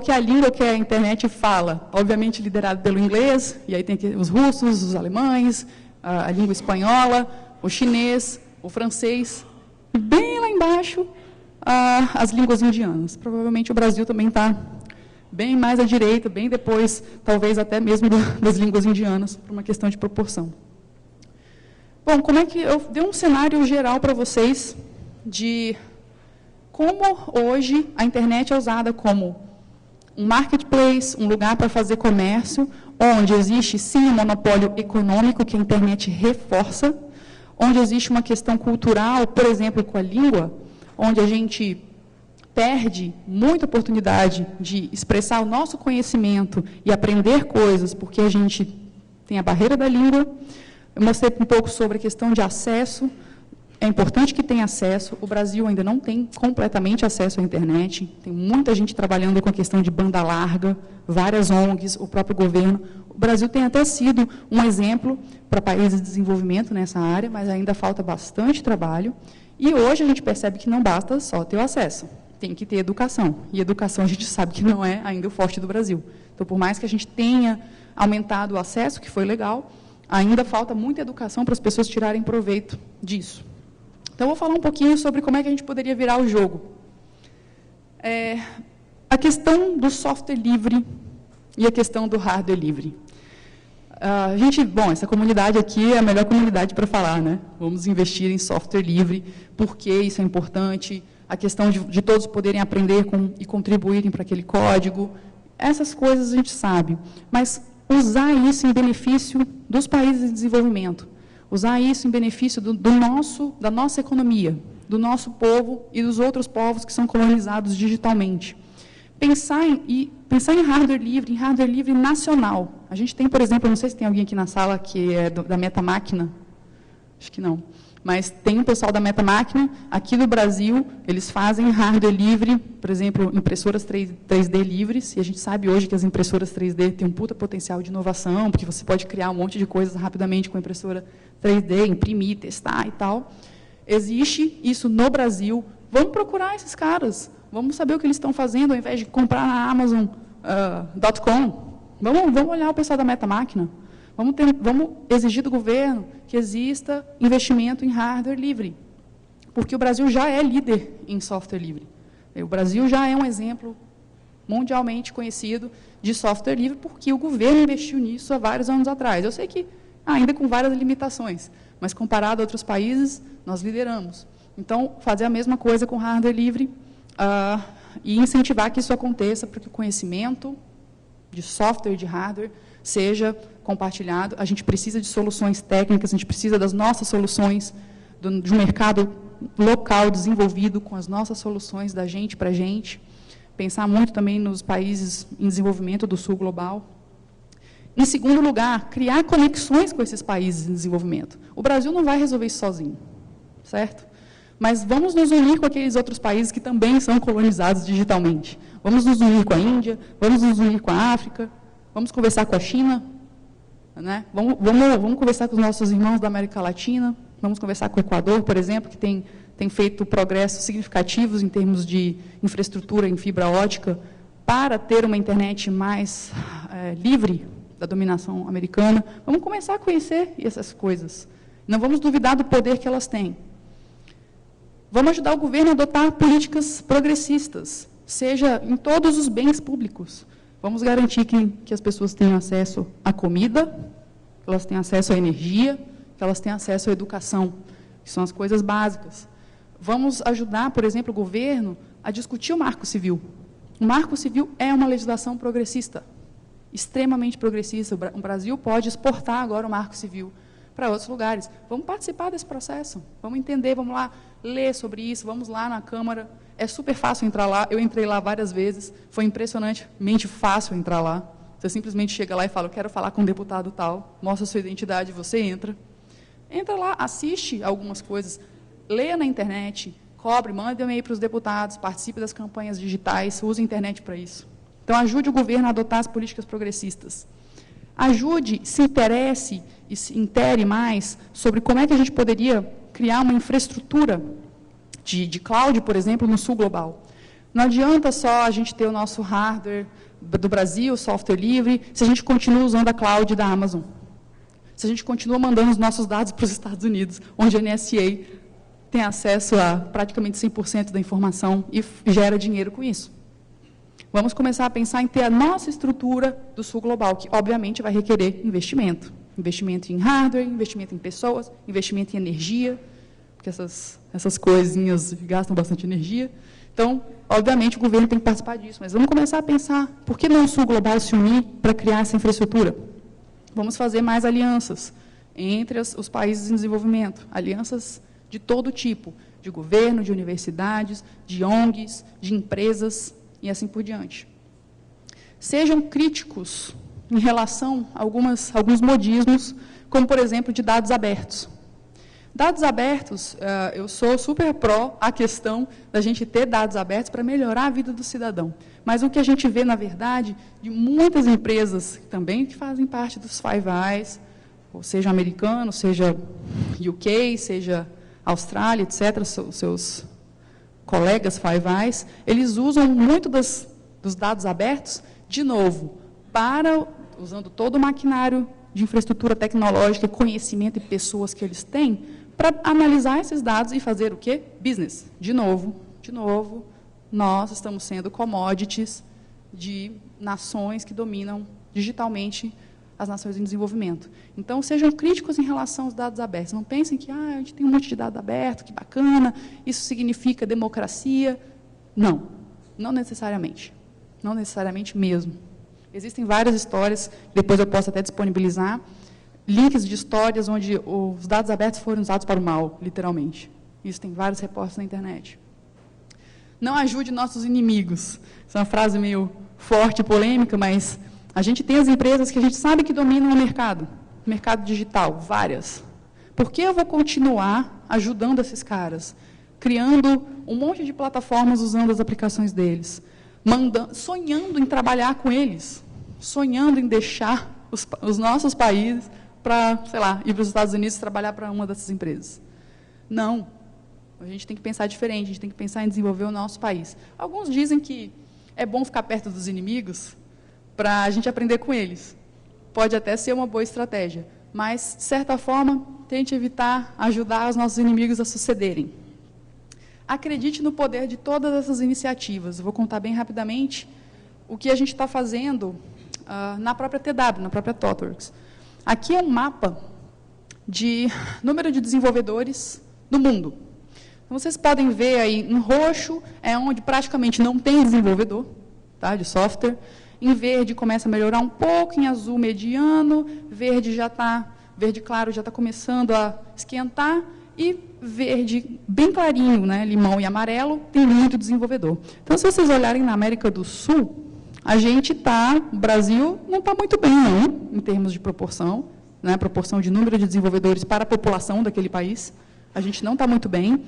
A: que é a língua que a internet fala? Obviamente liderado pelo inglês, e aí tem os russos, os alemães, a língua espanhola, o chinês, o francês, e bem lá embaixo, as línguas indianas. Provavelmente o Brasil também está bem mais à direita, bem depois, talvez até mesmo das línguas indianas, por uma questão de proporção. Bom, como é que eu dei um cenário geral para vocês de como hoje a internet é usada como um marketplace, um lugar para fazer comércio, onde existe, sim, um monopólio econômico que a internet reforça, onde existe uma questão cultural, por exemplo, com a língua, onde a gente perde muita oportunidade de expressar o nosso conhecimento e aprender coisas, porque a gente tem a barreira da língua. Eu mostrei um pouco sobre a questão de acesso. É importante que tenha acesso. O Brasil ainda não tem completamente acesso à internet. Tem muita gente trabalhando com a questão de banda larga, várias ONGs, o próprio governo. O Brasil tem até sido um exemplo para países de desenvolvimento nessa área, mas ainda falta bastante trabalho. E hoje a gente percebe que não basta só ter o acesso, tem que ter educação. E educação a gente sabe que não é ainda o forte do Brasil. Então, por mais que a gente tenha aumentado o acesso, que foi legal, ainda falta muita educação para as pessoas tirarem proveito disso. Então, eu vou falar um pouquinho sobre como é que a gente poderia virar o jogo. A questão do software livre e a questão do hardware livre. Bom, essa comunidade aqui é a melhor comunidade para falar, né? Vamos investir em software livre, porque isso é importante, a questão de todos poderem aprender e contribuírem para aquele código, essas coisas a gente sabe, mas usar isso em benefício dos países em desenvolvimento, usar isso em benefício da nossa economia, do nosso povo e dos outros povos que são colonizados digitalmente. Pensar em hardware livre nacional. A gente tem, por exemplo, não sei se tem alguém aqui na sala que é da MetaMáquina, acho que não, mas tem um pessoal da MetaMáquina, aqui no Brasil, eles fazem hardware livre, por exemplo, impressoras 3D livres, e a gente sabe hoje que as impressoras 3D têm um puta potencial de inovação, porque você pode criar um monte de coisas rapidamente com a impressora 3D, imprimir, testar e tal. Existe isso no Brasil. Vamos procurar esses caras, vamos saber o que eles estão fazendo, ao invés de comprar na Amazon.com. Vamos olhar o pessoal da MetaMáquina. Vamos exigir do governo que exista investimento em hardware livre, porque o Brasil já é líder em software livre. O Brasil já é um exemplo mundialmente conhecido de software livre, porque o governo investiu nisso há vários anos atrás. Eu sei que ainda com várias limitações, mas comparado a outros países, nós lideramos. Então, fazer a mesma coisa com hardware livre e incentivar que isso aconteça, para que o conhecimento de software e de hardware seja compartilhado. A gente precisa de soluções técnicas, a gente precisa das nossas soluções, de um mercado local desenvolvido com as nossas soluções da gente para a gente. Pensar muito também nos países em desenvolvimento do sul global. Em segundo lugar, criar conexões com esses países em desenvolvimento. O Brasil não vai resolver isso sozinho, certo? Mas vamos nos unir com aqueles outros países que também são colonizados digitalmente. Vamos nos unir com a Índia, vamos nos unir com a África, vamos conversar com a China, né? Vamos conversar com os nossos irmãos da América Latina, vamos conversar com o Equador, por exemplo, que tem feito progressos significativos em termos de infraestrutura em fibra ótica para ter uma internet mais livre da dominação americana. Vamos começar a conhecer essas coisas. Não vamos duvidar do poder que elas têm. Vamos ajudar o governo a adotar políticas progressistas, seja em todos os bens públicos. Vamos garantir que as pessoas tenham acesso à comida, que elas tenham acesso à energia, que elas tenham acesso à educação, que são as coisas básicas. Vamos ajudar, por exemplo, o governo a discutir o Marco Civil. O Marco Civil é uma legislação progressista, extremamente progressista. O Brasil pode exportar agora o Marco Civil para outros lugares. Vamos participar desse processo, vamos entender, vamos lá ler sobre isso, vamos lá na Câmara. É super fácil entrar lá, eu entrei lá várias vezes, foi impressionantemente fácil entrar lá. Você simplesmente chega lá e fala, eu quero falar com um deputado tal, mostra a sua identidade, você entra. Entra lá, assiste algumas coisas, leia na internet, cobre, manda e-mail para os deputados, participe das campanhas digitais, use a internet para isso. Então, ajude o governo a adotar as políticas progressistas. Ajude, se interesse e se intere mais sobre como é que a gente poderia criar uma infraestrutura de cloud, por exemplo, no sul global. Não adianta só a gente ter o nosso hardware do Brasil, software livre, se a gente continua usando a cloud da Amazon. Se a gente continua mandando os nossos dados para os Estados Unidos, onde a NSA tem acesso a praticamente 100% da informação e gera dinheiro com isso. Vamos começar a pensar em ter a nossa estrutura do sul global, que obviamente vai requerer investimento. Investimento em hardware, investimento em pessoas, investimento em energia, porque essas coisinhas gastam bastante energia. Então, obviamente, o governo tem que participar disso, mas vamos começar a pensar, por que não o sul global se unir para criar essa infraestrutura? Vamos fazer mais alianças entre os países em desenvolvimento, alianças de todo tipo, de governo, de universidades, de ONGs, de empresas e assim por diante. Sejam críticos em relação a alguns modismos, como, por exemplo, de dados abertos. Dados abertos, eu sou super pró a questão da gente ter dados abertos para melhorar a vida do cidadão. Mas o que a gente vê, na verdade, de muitas empresas também que fazem parte dos Five Eyes, ou seja americano, seja UK, seja Austrália, etc., seus colegas Five Eyes, eles usam muito dos dados abertos, de novo, usando todo o maquinário de infraestrutura tecnológica, conhecimento e pessoas que eles têm, para analisar esses dados e fazer o quê? Business. De novo, nós estamos sendo commodities de nações que dominam digitalmente as nações em desenvolvimento. Então, sejam críticos em relação aos dados abertos. Não pensem que a gente tem um monte de dado aberto, que bacana, isso significa democracia. Não, não necessariamente. Não necessariamente mesmo. Existem várias histórias, depois eu posso até disponibilizar, links de histórias onde os dados abertos foram usados para o mal, literalmente. Isso tem vários reportes na internet. Não ajude nossos inimigos. Essa é uma frase meio forte e polêmica, mas a gente tem as empresas que a gente sabe que dominam o mercado digital, várias. Por que eu vou continuar ajudando esses caras? Criando um monte de plataformas usando as aplicações deles, sonhando em trabalhar com eles, sonhando em deixar os nossos países para, sei lá, ir para os Estados Unidos trabalhar para uma dessas empresas. Não. A gente tem que pensar diferente, a gente tem que pensar em desenvolver o nosso país. Alguns dizem que é bom ficar perto dos inimigos para a gente aprender com eles. Pode até ser uma boa estratégia, mas, de certa forma, tente evitar ajudar os nossos inimigos a sucederem. Acredite no poder de todas essas iniciativas. Eu vou contar bem rapidamente o que a gente está fazendo na própria TW, na própria ThoughtWorks. Aqui é um mapa de número de desenvolvedores no mundo. Então, vocês podem ver aí, em roxo, é onde praticamente não tem desenvolvedor, tá, de software. Em verde começa a melhorar um pouco, em azul mediano, verde claro já está começando a esquentar, e verde bem clarinho, né, limão e amarelo, tem muito desenvolvedor. Então, se vocês olharem na América do Sul, o Brasil não está muito bem, não, em termos de proporção, né, proporção de número de desenvolvedores para a população daquele país. A gente não está muito bem.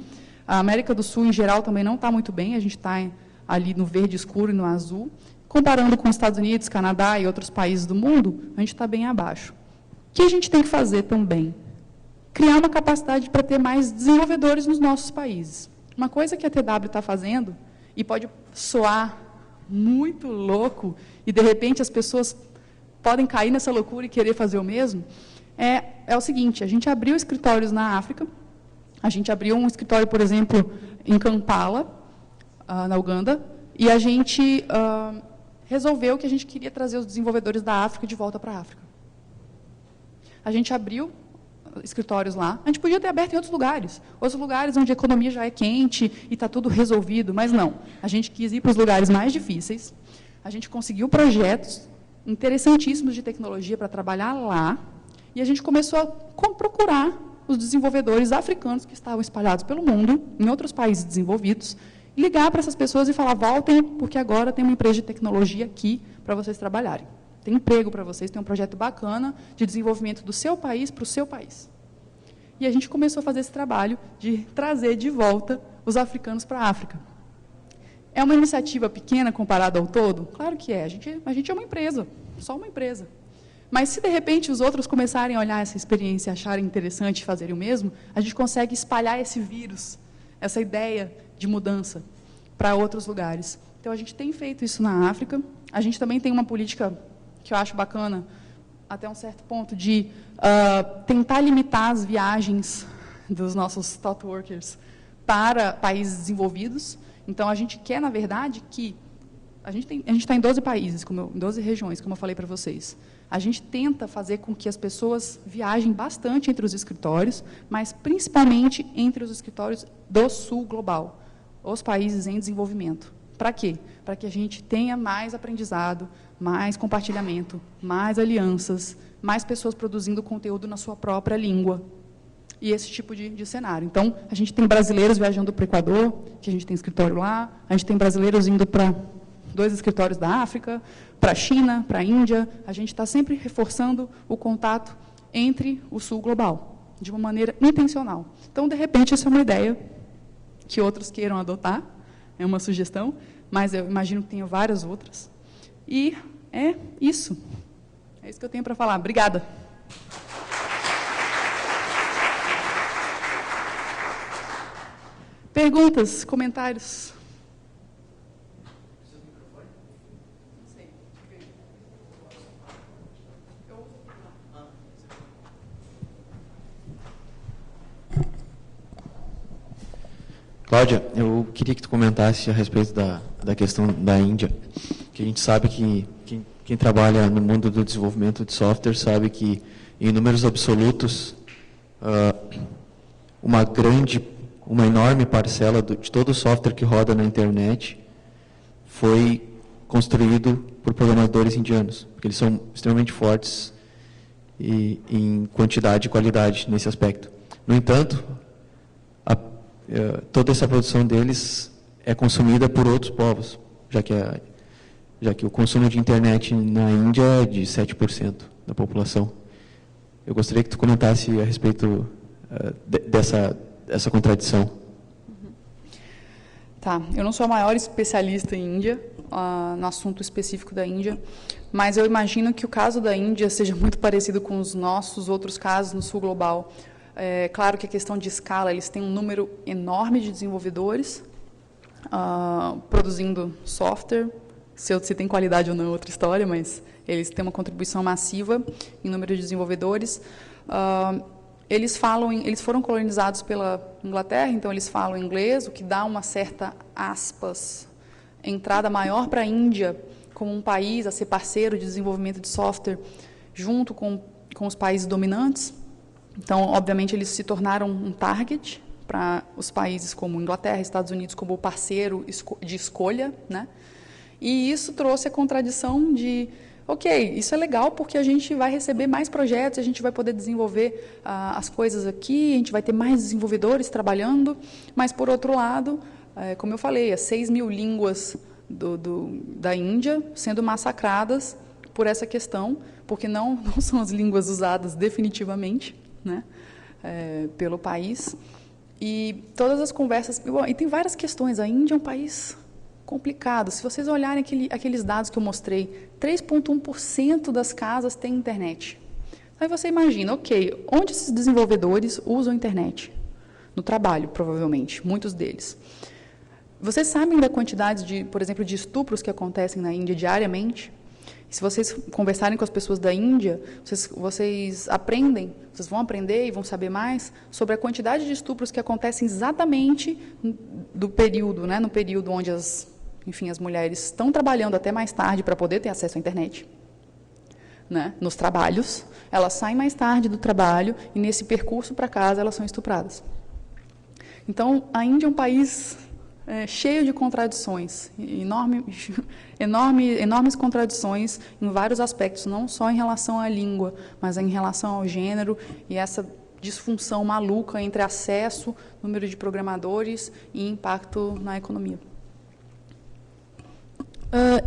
A: A América do Sul, em geral, também não está muito bem. A gente está ali no verde escuro e no azul. Comparando com os Estados Unidos, Canadá e outros países do mundo, a gente está bem abaixo. O que a gente tem que fazer também? Criar uma capacidade para ter mais desenvolvedores nos nossos países. Uma coisa que a TW está fazendo, e pode soar muito louco, e, de repente, as pessoas podem cair nessa loucura e querer fazer o mesmo, é o seguinte: a gente abriu escritórios na África, a gente abriu um escritório, por exemplo, em Kampala, na Uganda, e a gente resolveu que a gente queria trazer os desenvolvedores da África de volta para a África. A gente abriu escritórios lá, a gente podia ter aberto em outros lugares onde a economia já é quente e está tudo resolvido, mas não. A gente quis ir para os lugares mais difíceis, a gente conseguiu projetos interessantíssimos de tecnologia para trabalhar lá, E a gente começou a procurar os desenvolvedores africanos que estavam espalhados pelo mundo, em outros países desenvolvidos, e ligar para essas pessoas e falar, voltem, porque agora tem uma empresa de tecnologia aqui para vocês trabalharem. Tem emprego para vocês, tem um projeto bacana de desenvolvimento do seu país para o seu país. E a gente começou a fazer esse trabalho de trazer de volta os africanos para a África. É uma iniciativa pequena comparada ao todo? Claro que é. A gente é uma empresa, só uma empresa. Mas, se, de repente, os outros começarem a olhar essa experiência e acharem interessante fazerem o mesmo, a gente consegue espalhar esse vírus, essa ideia de mudança, para outros lugares. Então, a gente tem feito isso na África. A gente também tem uma política que eu acho bacana, até um certo ponto, de tentar limitar as viagens dos nossos thought workers para países desenvolvidos. Então, a gente quer, na verdade, que... A gente está em 12 países, em 12 regiões, como eu falei para vocês. A gente tenta fazer com que as pessoas viajem bastante entre os escritórios, mas principalmente entre os escritórios do Sul global, os países em desenvolvimento. Para quê? Para que a gente tenha mais aprendizado, mais compartilhamento, mais alianças, mais pessoas produzindo conteúdo na sua própria língua. E esse tipo de cenário. Então, a gente tem brasileiros viajando para o Equador, que a gente tem escritório lá, a gente tem brasileiros indo para 2 escritórios da África, para a China, para a Índia. A gente está sempre reforçando o contato entre o Sul global, de uma maneira intencional. Então, de repente, essa é uma ideia que outros queiram adotar, é uma sugestão, mas eu imagino que tenha várias outras. E é isso. É isso que eu tenho para falar. Obrigada. Perguntas, comentários?
C: Cláudia, eu queria que tu comentasse a respeito da questão da Índia, que a gente sabe que quem trabalha no mundo do desenvolvimento de software sabe que, em números absolutos, uma enorme parcela de todo o software que roda na internet foi construído por programadores indianos, porque eles são extremamente fortes em quantidade e qualidade nesse aspecto. No entanto, toda essa produção deles é consumida por outros povos, já que o consumo de internet na Índia é de 7% da população. Eu gostaria que tu comentasse a respeito dessa contradição.
A: Tá, eu não sou a maior especialista em Índia, no assunto específico da Índia, mas eu imagino que o caso da Índia seja muito parecido com os nossos outros casos no sul global. É claro que a questão de escala, eles têm um número enorme de desenvolvedores produzindo software. Se tem qualidade ou não é outra história, mas eles têm uma contribuição massiva em número de desenvolvedores. Eles foram colonizados pela Inglaterra, então eles falam inglês, o que dá uma certa, aspas, entrada maior para a Índia como um país a ser parceiro de desenvolvimento de software junto com os países dominantes. Então, obviamente, eles se tornaram um target para os países como Inglaterra, Estados Unidos, como parceiro de escolha, né? E isso trouxe a contradição de, ok, isso é legal porque a gente vai receber mais projetos, a gente vai poder desenvolver as coisas aqui, a gente vai ter mais desenvolvedores trabalhando, mas, por outro lado, como eu falei, as 6 mil línguas da Índia sendo massacradas por essa questão, porque não são as línguas usadas definitivamente, né, pelo país. E todas as conversas... E tem várias questões. A Índia é um país complicado. Se vocês olharem aqueles dados que eu mostrei, 3,1% das casas têm internet. Aí você imagina, ok, onde esses desenvolvedores usam internet? No trabalho, provavelmente, muitos deles. Vocês sabem da quantidade, por exemplo, de estupros que acontecem na Índia diariamente? Se vocês conversarem com as pessoas da Índia, vocês vão aprender e vão saber mais sobre a quantidade de estupros que acontecem exatamente no período onde as mulheres estão trabalhando até mais tarde para poder ter acesso à internet, né? Nos trabalhos, elas saem mais tarde do trabalho e, nesse percurso para casa, elas são estupradas. Então, a Índia é um país cheio de contradições, enormes contradições em vários aspectos, não só em relação à língua, mas em relação ao gênero e essa disfunção maluca entre acesso, número de programadores e impacto na economia.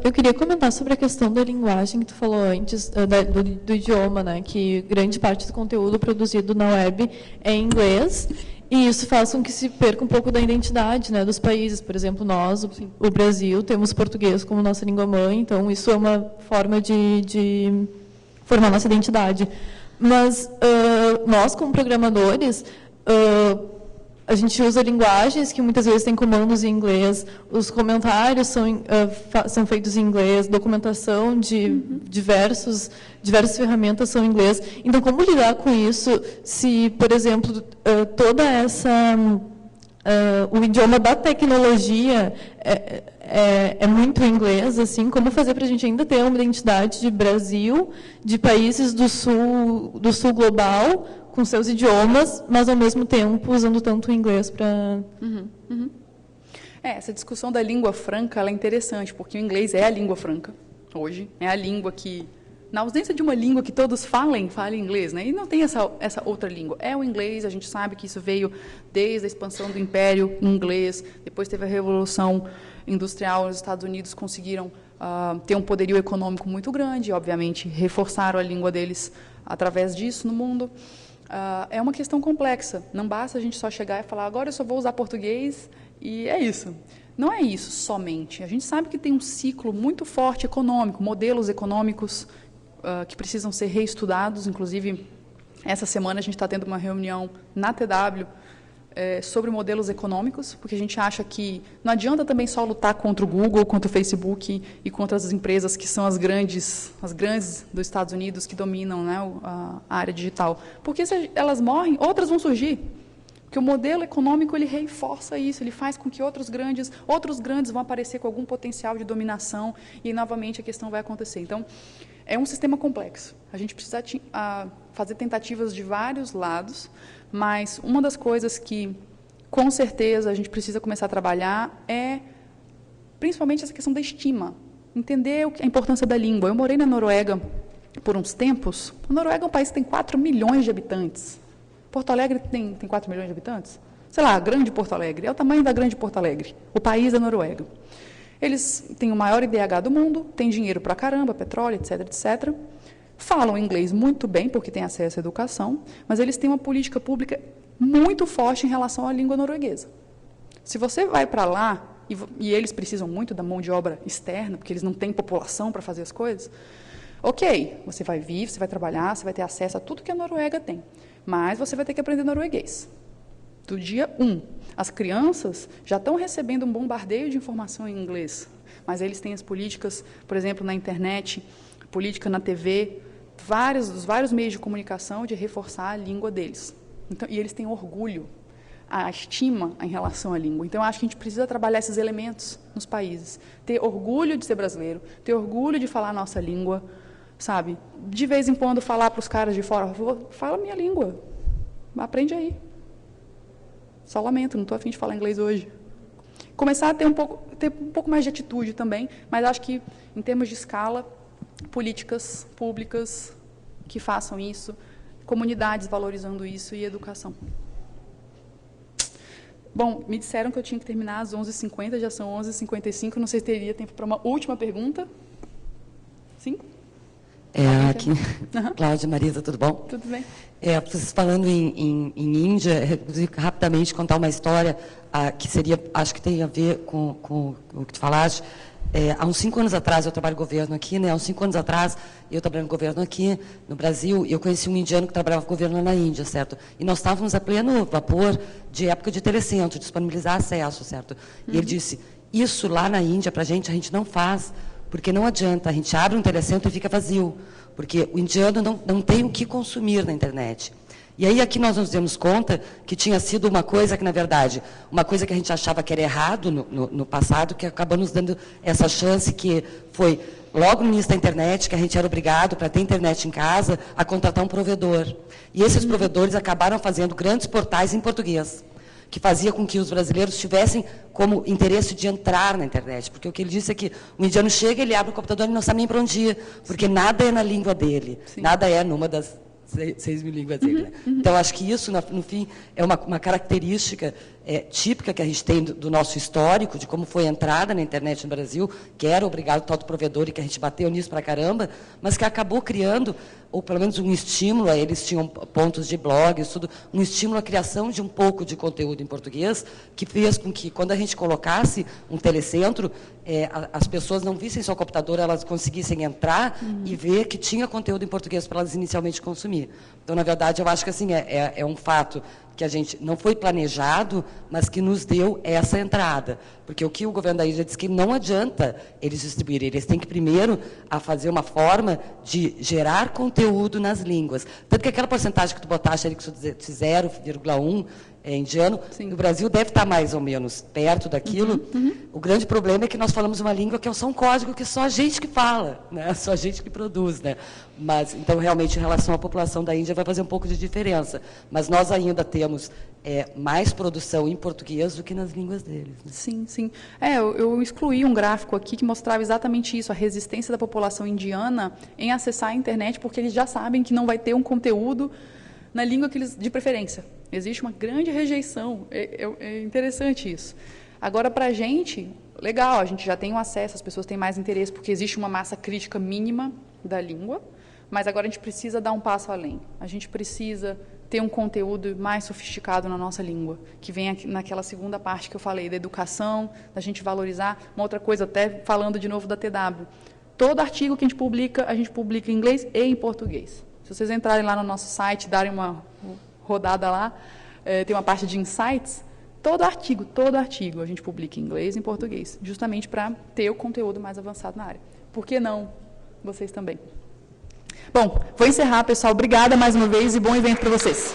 D: Eu queria comentar sobre a questão da linguagem que tu falou antes, do idioma, né, que grande parte do conteúdo produzido na web é em inglês, e isso faz com que se perca um pouco da identidade, né, dos países. Por exemplo, nós, o Brasil, temos português como nossa língua-mãe, então isso é uma forma de formar nossa identidade. Mas nós, como programadores, a gente usa linguagens que muitas vezes têm comandos em inglês, os comentários são feitos em inglês, documentação de diversas ferramentas são em inglês. Então, como lidar com isso se, por exemplo, toda essa... o idioma da tecnologia é muito inglês, assim, como fazer para a gente ainda ter uma identidade de Brasil, de países do sul global, com seus idiomas, mas, ao mesmo tempo, usando tanto o inglês para...
A: Essa discussão da língua franca ela é interessante, porque o inglês é a língua franca, hoje. É a língua que, na ausência de uma língua que todos falem inglês, né? E não tem essa outra língua. É o inglês, a gente sabe que isso veio desde a expansão do Império Inglês, depois teve a Revolução Industrial, os Estados Unidos conseguiram ter um poderio econômico muito grande, obviamente, reforçaram a língua deles através disso no mundo. É uma questão complexa. Não basta a gente só chegar e falar, agora eu só vou usar português e é isso. Não é isso somente. A gente sabe que tem um ciclo muito forte econômico, modelos econômicos que precisam ser reestudados. Inclusive, essa semana a gente está tendo uma reunião na TW sobre modelos econômicos, porque a gente acha que não adianta também só lutar contra o Google, contra o Facebook e contra as empresas que são as grandes dos Estados Unidos que dominam, né, a área digital. Porque se elas morrem, outras vão surgir. Porque o modelo econômico ele reforça isso, ele faz com que outros grandes vão aparecer com algum potencial de dominação e novamente a questão vai acontecer. Então, é um sistema complexo. A gente precisa fazer tentativas de vários lados, mas uma das coisas que, com certeza, a gente precisa começar a trabalhar é, principalmente, essa questão da estima. Entender a importância da língua. Eu morei na Noruega por uns tempos. A Noruega é um país que tem 4 milhões de habitantes. Porto Alegre tem 4 milhões de habitantes? Sei lá, a Grande Porto Alegre. É o tamanho da Grande Porto Alegre, o país da Noruega. Eles têm o maior IDH do mundo, têm dinheiro pra caramba, petróleo, etc., etc., falam inglês muito bem, porque têm acesso à educação, mas eles têm uma política pública muito forte em relação à língua norueguesa. Se você vai para lá, e eles precisam muito da mão de obra externa, porque eles não têm população para fazer as coisas, ok, você vai vir, você vai trabalhar, você vai ter acesso a tudo que a Noruega tem, mas você vai ter que aprender norueguês. Do dia 1. As crianças já estão recebendo um bombardeio de informação em inglês, mas eles têm as políticas, por exemplo, na internet, política na TV, dos vários meios de comunicação de reforçar a língua deles. Então, e eles têm orgulho, a estima em relação à língua. Então, eu acho que a gente precisa trabalhar esses elementos nos países. Ter orgulho de ser brasileiro, ter orgulho de falar a nossa língua, sabe? De vez em quando falar para os caras de fora, fala a minha língua, aprende aí. Só lamento, não estou a fim de falar inglês hoje. Começar a ter um pouco mais de atitude também, mas acho que, em termos de escala, políticas públicas que façam isso, comunidades valorizando isso e educação. Bom, me disseram que eu tinha que terminar às 11h50, já são 11h55, não sei se teria tempo para uma última pergunta. Sim?
E: Aqui, Cláudia, Marisa, tudo bom?
A: Tudo bem.
E: Vocês falando em Índia, rapidamente contar uma história que seria, acho que tem a ver com o que tu falaste. Há uns 5 anos atrás, eu trabalho no governo aqui, né? Há uns 5 anos atrás, eu trabalhando no governo aqui, no Brasil, e eu conheci um indiano que trabalhava no governo na Índia, certo? E nós estávamos a pleno vapor de época de telecentro, disponibilizar acesso, certo? E ele disse, isso lá na Índia, para a gente não faz, porque não adianta, a gente abre um telecentro e fica vazio, porque o indiano não tem o que consumir na internet. E aí aqui nós nos demos conta que tinha sido uma coisa que, na verdade, uma coisa que a gente achava que era errado no passado, que acabou nos dando essa chance, que foi logo no início da internet, que a gente era obrigado, para ter internet em casa, a contratar um provedor. E esses provedores acabaram fazendo grandes portais em português. que fazia com que os brasileiros tivessem como interesse de entrar na internet. Porque o que ele disse é que o indiano chega, ele abre o computador e não sabe nem para onde ir, porque nada é na língua dele, nada é numa das 6 mil línguas dele. Né? Então, acho que isso, no fim, é uma característica típica que a gente tem do nosso histórico, de como foi a entrada na internet no Brasil, que era obrigado tal do provedor e que a gente bateu nisso pra caramba, mas que acabou criando, ou pelo menos um estímulo, eles tinham pontos de blogs, tudo, um estímulo à criação de um pouco de conteúdo em português, que fez com que, quando a gente colocasse um telecentro, as pessoas não vissem só o computador, elas conseguissem entrar e ver que tinha conteúdo em português para elas inicialmente consumir. Então, na verdade, eu acho que assim, é um fato que a gente não foi planejado, mas que nos deu essa entrada. Porque o que o governo da Índia disse que não adianta eles distribuírem, eles têm que primeiro fazer uma forma de gerar conteúdo nas línguas. Tanto que aquela porcentagem que tu botaste ali, que tu disse 0,1 indiano, no Brasil deve estar mais ou menos perto daquilo. O grande problema é que nós falamos uma língua que é só um código que só a gente que fala, né? Só a gente que produz. Né? Mas, então, realmente, em relação à população da Índia, vai fazer um pouco de diferença. Mas nós ainda temos mais produção em português do que nas línguas deles. Né?
A: Sim, sim. Eu excluí um gráfico aqui que mostrava exatamente isso, a resistência da população indiana em acessar a internet, porque eles já sabem que não vai ter um conteúdo na língua que eles, de preferência. Existe uma grande rejeição. É interessante isso. Agora, para a gente, legal, a gente já tem um acesso, as pessoas têm mais interesse, porque existe uma massa crítica mínima da língua, mas agora a gente precisa dar um passo além. A gente precisa ter um conteúdo mais sofisticado na nossa língua, que vem aqui naquela segunda parte que eu falei, da educação, da gente valorizar. Uma outra coisa, até falando de novo da TW, todo artigo que a gente publica em inglês e em português. Se vocês entrarem lá no nosso site, darem uma rodada lá, tem uma parte de insights, todo artigo a gente publica em inglês e em português, justamente para ter o conteúdo mais avançado na área. Por que não vocês também? Bom, vou encerrar, pessoal. Obrigada mais uma vez e bom evento para vocês.